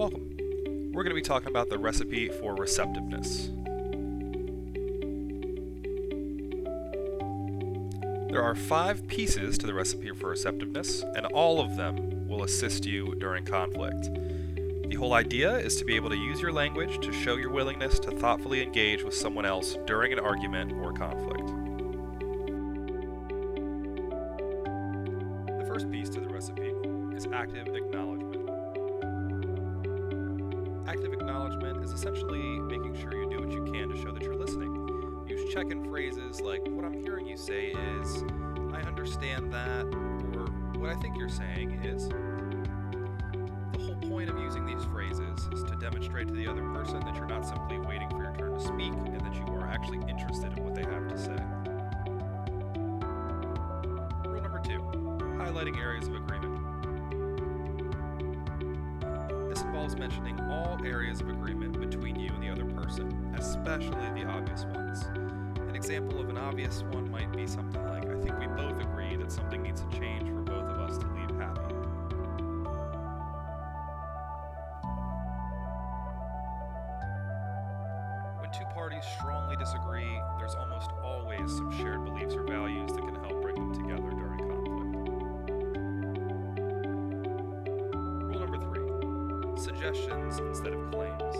Welcome. We're going to be talking about the recipe for receptiveness. There are 5 pieces to the recipe for receptiveness, and all of them will assist you during conflict. The whole idea is to be able to use your language to show your willingness to thoughtfully engage with someone else during an argument or conflict. The first piece to the recipe is active acknowledgement. Active acknowledgement is essentially making sure you do what you can to show that you're listening. Use check-in phrases like, what I'm hearing you say is, I understand that, or what I think you're saying is. The whole point of using these phrases is to demonstrate to the other person that you're not simply waiting for your turn to speak, and that you are actually interested in what they have to say. Rule number 2, highlighting areas of agreement. This involves mentioning all areas of agreement between you and the other person, especially the obvious ones. An example of an obvious one might be something like, I think we both agree that something needs to change for both of us to leave happy. When two parties strongly disagree, there's almost always some shared beliefs or values that can help bring them together during conflict. Rule number 3, suggestions instead of claims.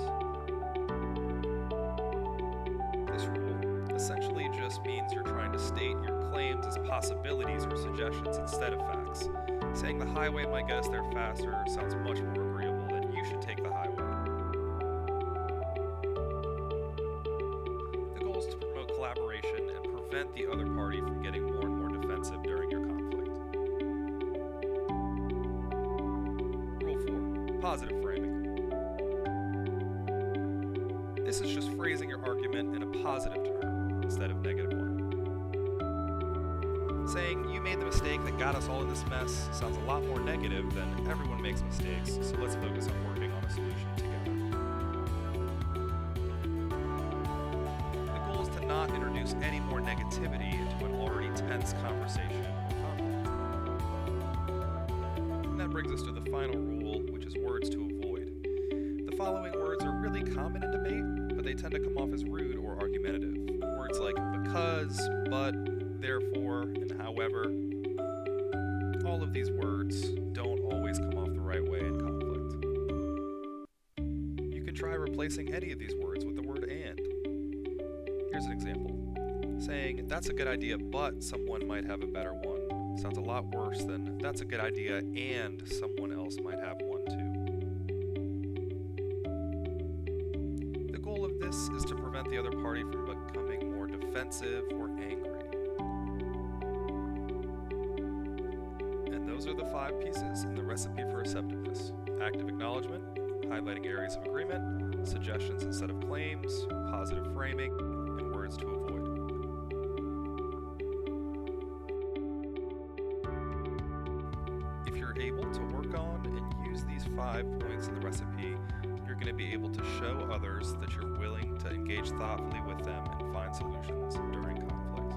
This rule essentially just means you're trying to state your claims as possibilities or suggestions instead of facts. Saying the highway might get us there faster sounds much more agreeable than you should take the highway. The goal is to promote collaboration and prevent the other party from getting more and more defensive during your conflict. Rule 4, positive framing. This is just phrasing your argument in a positive term instead of negative one. Saying, you made the mistake that got us all in this mess sounds a lot more negative than everyone makes mistakes, so let's focus on working on a solution together. The goal is to not introduce any more negativity into an already tense conversation or conflict. And that brings us to the final rule, which is words to avoid. The following words are really common in debate, but they tend to come off as rude or argumentative. Words like because, but, therefore, and however. All of these words don't always come off the right way in conflict. You can try replacing any of these words with the word and. Here's an example. Saying, that's a good idea, but someone might have a better one, sounds a lot worse than, that's a good idea, and someone else might have one too. The goal of this is to prevent the other party from becoming more defensive or angry. And those are the 5 pieces in the recipe for receptiveness. Active acknowledgement, highlighting areas of agreement, suggestions instead of claims, positive framing, and words to avoid. If you're able to work on and use these 5 points in the recipe, you're going to be able to show others that you're willing to engage thoughtfully with them and find solutions during conflict.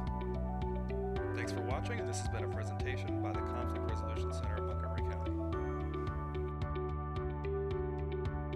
Thanks for watching, and this has been a presentation by the Conflict Resolution Center at Montgomery.